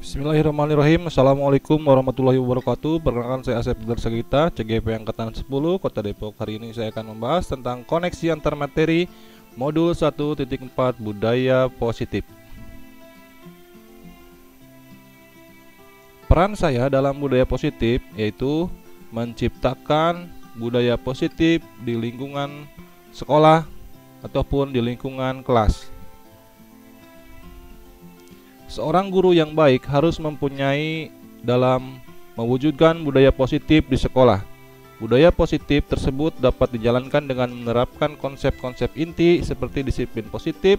Bismillahirrahmanirrahim. Assalamualaikum warahmatullahi wabarakatuh. Perkenalkan, saya Asep Darsagita, CGP Angkatan 10 Kota Depok. Hari ini saya akan membahas tentang koneksi antar materi modul 1.4 budaya positif. Peran saya dalam budaya positif yaitu menciptakan budaya positif di lingkungan sekolah ataupun di lingkungan kelas. Seorang guru yang baik harus mempunyai dalam mewujudkan budaya positif di sekolah. Budaya positif tersebut dapat dijalankan dengan menerapkan konsep-konsep inti seperti disiplin positif,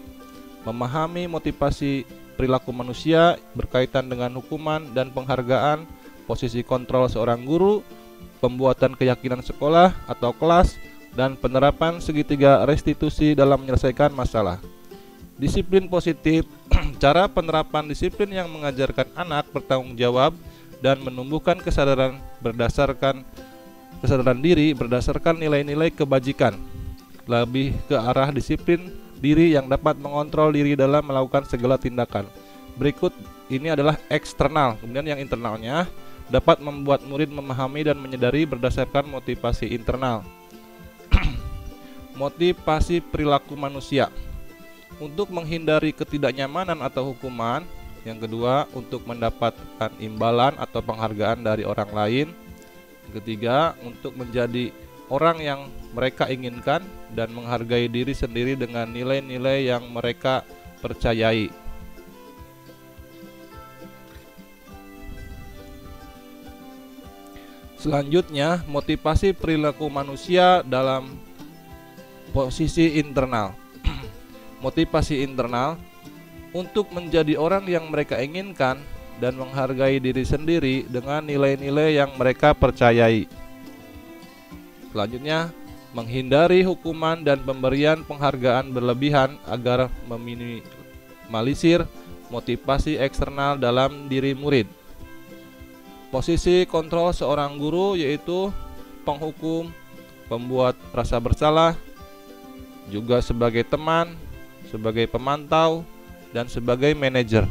memahami motivasi perilaku manusia berkaitan dengan hukuman dan penghargaan, posisi kontrol seorang guru, pembuatan keyakinan sekolah atau kelas, dan penerapan segitiga restitusi dalam menyelesaikan masalah. Disiplin positif, cara penerapan disiplin yang mengajarkan anak bertanggung jawab dan menumbuhkan kesadaran diri berdasarkan nilai-nilai kebajikan, lebih ke arah disiplin diri yang dapat mengontrol diri dalam melakukan segala tindakan. Berikut ini adalah eksternal, kemudian yang internalnya dapat membuat murid memahami dan menyadari berdasarkan motivasi internal. Motivasi perilaku manusia. Untuk menghindari ketidaknyamanan atau hukuman. Yang kedua, untuk mendapatkan imbalan atau penghargaan dari orang lain. Yang ketiga, untuk menjadi orang yang mereka inginkan dan menghargai diri sendiri dengan nilai-nilai yang mereka percayai. Selanjutnya, motivasi perilaku manusia dalam posisi internal. Motivasi internal untuk menjadi orang yang mereka inginkan dan menghargai diri sendiri dengan nilai-nilai yang mereka percayai. Selanjutnya, menghindari hukuman dan pemberian penghargaan berlebihan agar meminimalisir motivasi eksternal dalam diri murid. Posisi kontrol seorang guru yaitu penghukum, pembuat rasa bersalah, juga sebagai teman, sebagai pemantau, dan sebagai manajer.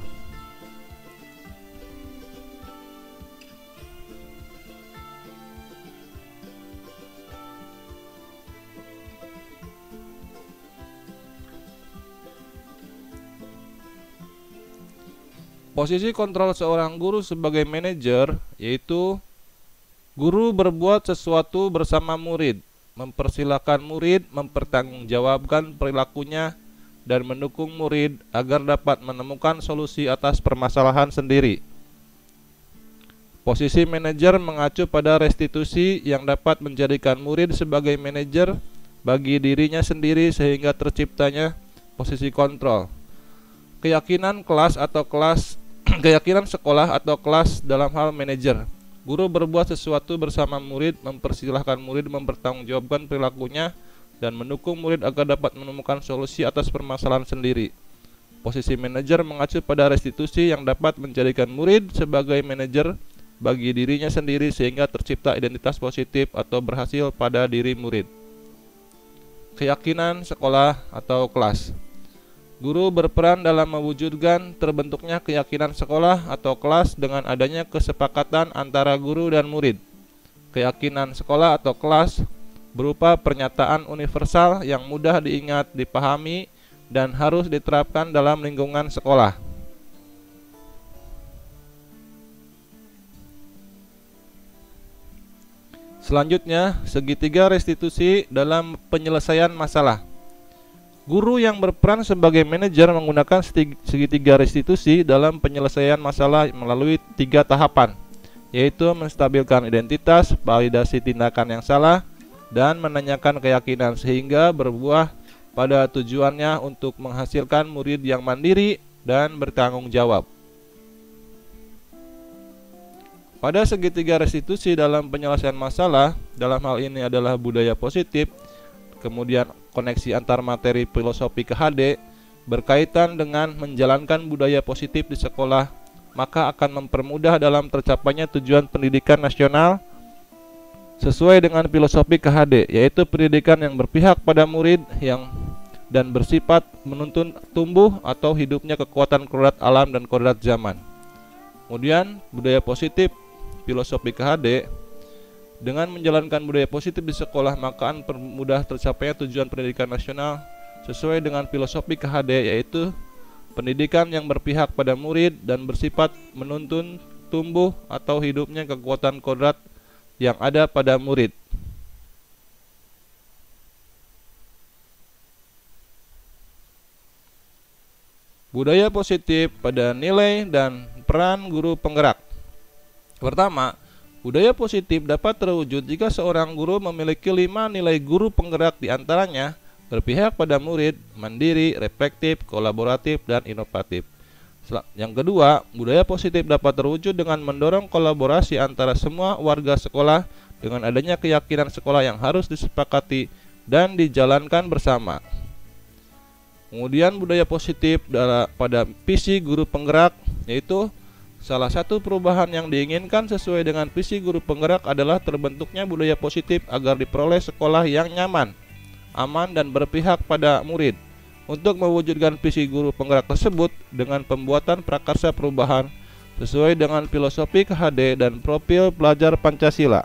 Posisi kontrol seorang guru sebagai manajer yaitu guru berbuat sesuatu bersama murid, mempersilahkan murid mempertanggungjawabkan perilakunya dan mendukung murid agar dapat menemukan solusi atas permasalahan sendiri. Posisi manajer mengacu pada restitusi yang dapat menjadikan murid sebagai manajer bagi dirinya sendiri sehingga terciptanya posisi kontrol. Keyakinan keyakinan sekolah atau kelas dalam hal manajer. Guru berbuat sesuatu bersama murid, mempersilahkan murid mempertanggungjawabkan perilakunya dan mendukung murid agar dapat menemukan solusi atas permasalahan sendiri. Posisi manajer mengacu pada restitusi yang dapat menjadikan murid sebagai manajer bagi dirinya sendiri sehingga tercipta identitas positif atau berhasil pada diri murid. Keyakinan sekolah atau kelas. Guru berperan dalam mewujudkan terbentuknya keyakinan sekolah atau kelas dengan adanya kesepakatan antara guru dan murid. Keyakinan sekolah atau kelas berupa pernyataan universal yang mudah diingat, dipahami, dan harus diterapkan dalam lingkungan sekolah. Selanjutnya, segitiga restitusi dalam penyelesaian masalah. Guru yang berperan sebagai manajer menggunakan segitiga restitusi dalam penyelesaian masalah melalui 3 tahapan, yaitu menstabilkan identitas, validasi tindakan yang salah, dan menanyakan keyakinan sehingga berbuah pada tujuannya untuk menghasilkan murid yang mandiri dan bertanggung jawab. Pada segitiga restitusi dalam penyelesaian masalah, dalam hal ini adalah budaya positif, kemudian koneksi antar materi filosofi ke HD, berkaitan dengan menjalankan budaya positif di sekolah, maka akan mempermudah dalam tercapainya tujuan pendidikan nasional sesuai dengan filosofi KHD, yaitu pendidikan yang berpihak pada murid dan bersifat menuntun tumbuh atau hidupnya kekuatan kodrat alam dan kodrat zaman. Kemudian budaya positif filosofi KHD. Dengan menjalankan budaya positif di sekolah, maka akan permudah tercapainya tujuan pendidikan nasional sesuai dengan filosofi KHD, yaitu pendidikan yang berpihak pada murid dan bersifat menuntun tumbuh atau hidupnya kekuatan kodrat yang ada pada murid. Budaya positif pada nilai dan peran guru penggerak. Pertama, budaya positif dapat terwujud jika seorang guru memiliki 5 nilai guru penggerak, diantaranya berpihak pada murid, mandiri, reflektif, kolaboratif, dan inovatif. Yang kedua, budaya positif dapat terwujud dengan mendorong kolaborasi antara semua warga sekolah dengan adanya keyakinan sekolah yang harus disepakati dan dijalankan bersama. Kemudian budaya positif pada visi guru penggerak, yaitu salah satu perubahan yang diinginkan sesuai dengan visi guru penggerak adalah terbentuknya budaya positif agar diperoleh sekolah yang nyaman, aman, dan berpihak pada murid. Untuk mewujudkan visi guru penggerak tersebut dengan pembuatan prakarsa perubahan sesuai dengan filosofi KHD dan profil pelajar Pancasila.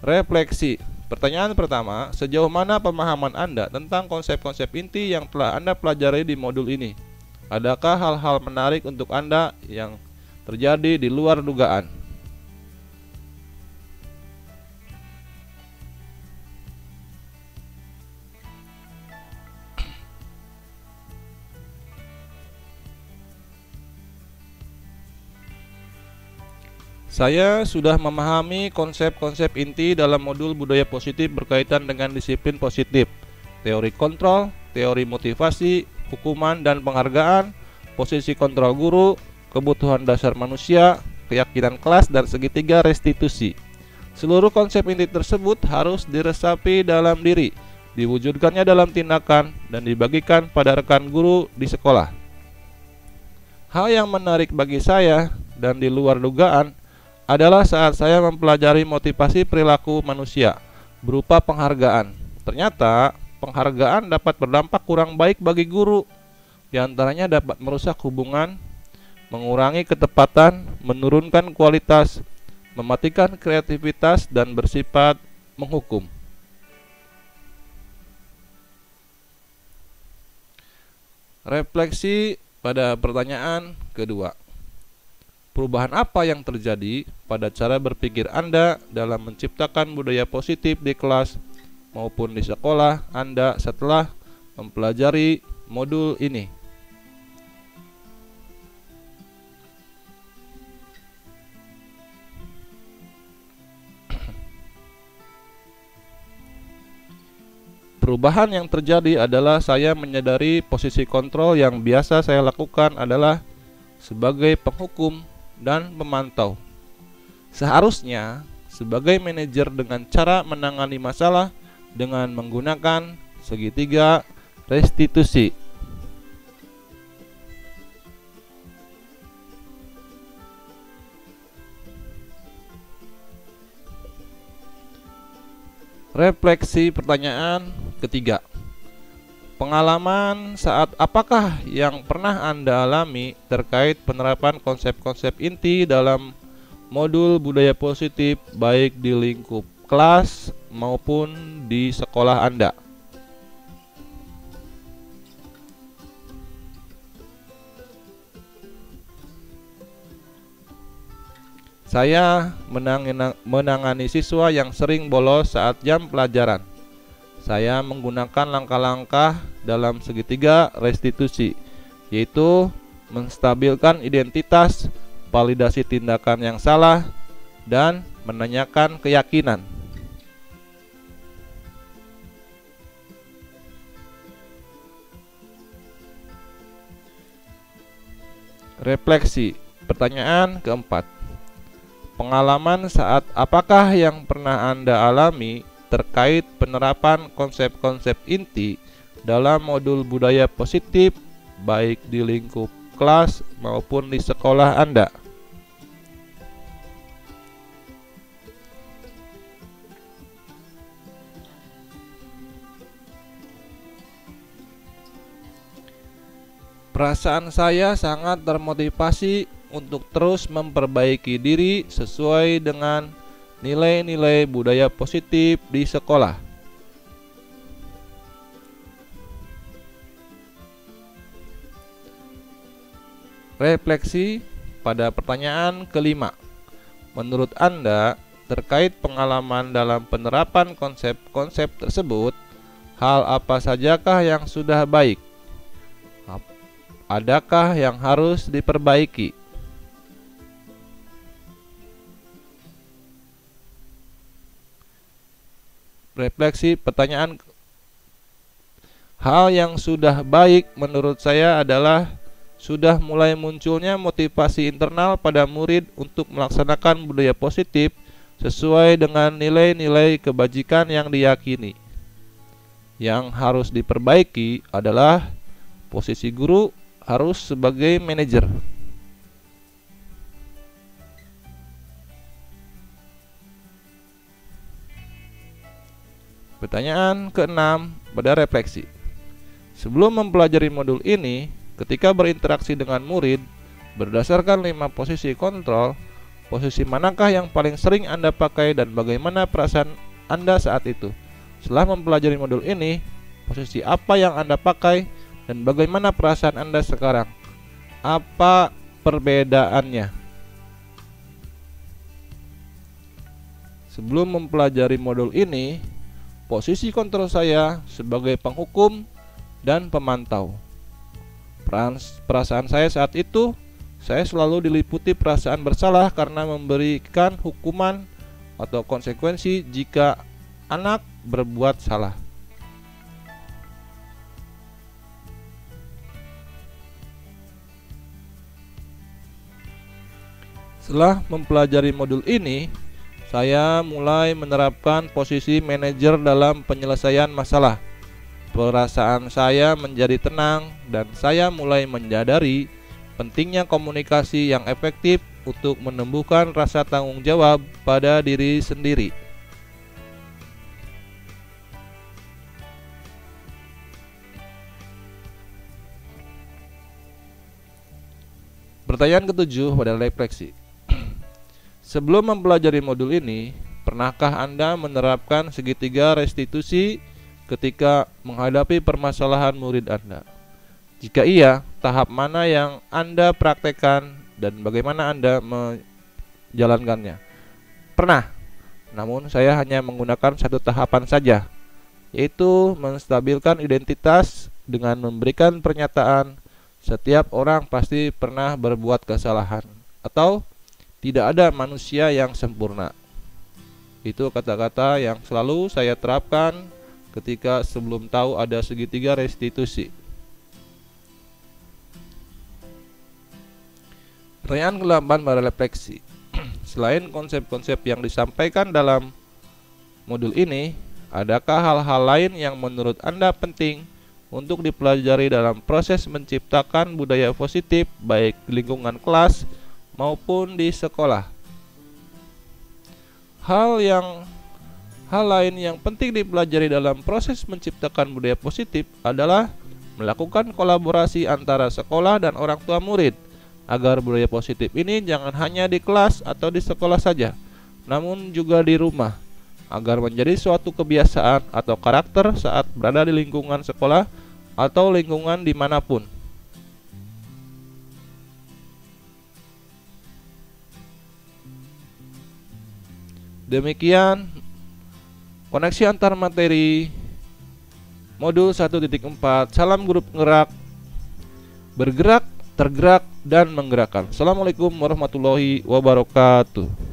Refleksi. Pertanyaan pertama, sejauh mana pemahaman Anda tentang konsep-konsep inti yang telah Anda pelajari di modul ini? Adakah hal-hal menarik untuk Anda yang terjadi di luar dugaan? Saya sudah memahami konsep-konsep inti dalam modul budaya positif berkaitan dengan disiplin positif, teori kontrol, teori motivasi, hukuman dan penghargaan, posisi kontrol guru, kebutuhan dasar manusia, keyakinan kelas, dan segitiga restitusi. Seluruh konsep inti tersebut harus diresapi dalam diri, diwujudkannya dalam tindakan, dan dibagikan pada rekan guru di sekolah. Hal yang menarik bagi saya dan di luar dugaan adalah saat saya mempelajari motivasi perilaku manusia berupa penghargaan. Ternyata penghargaan dapat berdampak kurang baik bagi guru. Di antaranya dapat merusak hubungan, mengurangi ketepatan, menurunkan kualitas, mematikan kreativitas, dan bersifat menghukum. Refleksi pada pertanyaan kedua. Perubahan apa yang terjadi pada cara berpikir Anda dalam menciptakan budaya positif di kelas maupun di sekolah Anda setelah mempelajari modul ini? Perubahan yang terjadi adalah saya menyadari posisi kontrol yang biasa saya lakukan adalah sebagai penghukum dan memantau. Seharusnya sebagai manajer dengan cara menangani masalah dengan menggunakan segitiga restitusi. Refleksi pertanyaan ketiga. Pengalaman saat apakah yang pernah Anda alami terkait penerapan konsep-konsep inti dalam modul budaya positif baik di lingkup kelas maupun di sekolah Anda? Saya menangani siswa yang sering bolos saat jam pelajaran. Saya menggunakan langkah-langkah dalam segitiga restitusi, yaitu menstabilkan identitas, validasi tindakan yang salah, dan menanyakan keyakinan. Refleksi pertanyaan keempat. Pengalaman saat apakah yang pernah Anda alami terkait penerapan konsep-konsep inti dalam modul budaya positif baik di lingkup kelas maupun di sekolah Anda? Perasaan saya sangat termotivasi untuk terus memperbaiki diri sesuai dengan nilai-nilai budaya positif di sekolah. Refleksi pada pertanyaan kelima. Menurut Anda, terkait pengalaman dalam penerapan konsep-konsep tersebut, hal apa sajakah yang sudah baik? Adakah yang harus diperbaiki? Refleksi pertanyaan. Hal yang sudah baik menurut saya adalah sudah mulai munculnya motivasi internal pada murid untuk melaksanakan budaya positif sesuai dengan nilai-nilai kebajikan yang diyakini. Yang harus diperbaiki adalah posisi guru harus sebagai manajer. Pertanyaan keenam pada refleksi. Sebelum mempelajari modul ini, ketika berinteraksi dengan murid, berdasarkan 5 posisi kontrol, posisi manakah yang paling sering Anda pakai dan bagaimana perasaan Anda saat itu? Setelah mempelajari modul ini, posisi apa yang Anda pakai dan bagaimana perasaan Anda sekarang? Apa perbedaannya? Sebelum mempelajari modul ini, posisi kontrol saya sebagai penghukum dan pemantau. Perasaan saya saat itu, saya selalu diliputi perasaan bersalah karena memberikan hukuman atau konsekuensi jika anak berbuat salah. Setelah mempelajari modul ini, saya mulai menerapkan posisi manajer dalam penyelesaian masalah. Perasaan saya menjadi tenang dan saya mulai menyadari pentingnya komunikasi yang efektif untuk menumbuhkan rasa tanggung jawab pada diri sendiri. Pertanyaan ketujuh pada refleksi. Sebelum mempelajari modul ini, pernahkah Anda menerapkan segitiga restitusi ketika menghadapi permasalahan murid Anda? Jika iya, tahap mana yang Anda praktekkan dan bagaimana Anda menjalankannya? Pernah, namun saya hanya menggunakan satu tahapan saja, yaitu menstabilkan identitas dengan memberikan pernyataan setiap orang pasti pernah berbuat kesalahan, atau tidak ada manusia yang sempurna. Itu kata-kata yang selalu saya terapkan ketika sebelum tahu ada segitiga restitusi. Pertanyaan ke-8 pada refleksi. Selain konsep-konsep yang disampaikan dalam modul ini, adakah hal-hal lain yang menurut Anda penting untuk dipelajari dalam proses menciptakan budaya positif baik di lingkungan kelas maupun di sekolah? Hal lain yang penting dipelajari dalam proses menciptakan budaya positif adalah melakukan kolaborasi antara sekolah dan orang tua murid, agar budaya positif ini jangan hanya di kelas atau di sekolah saja, namun juga di rumah, agar menjadi suatu kebiasaan atau karakter saat berada di lingkungan sekolah atau lingkungan dimanapun. Demikian koneksi antar materi modul 1.4. Salam grup gerak, bergerak, tergerak, dan menggerakkan. Assalamualaikum warahmatullahi wabarakatuh.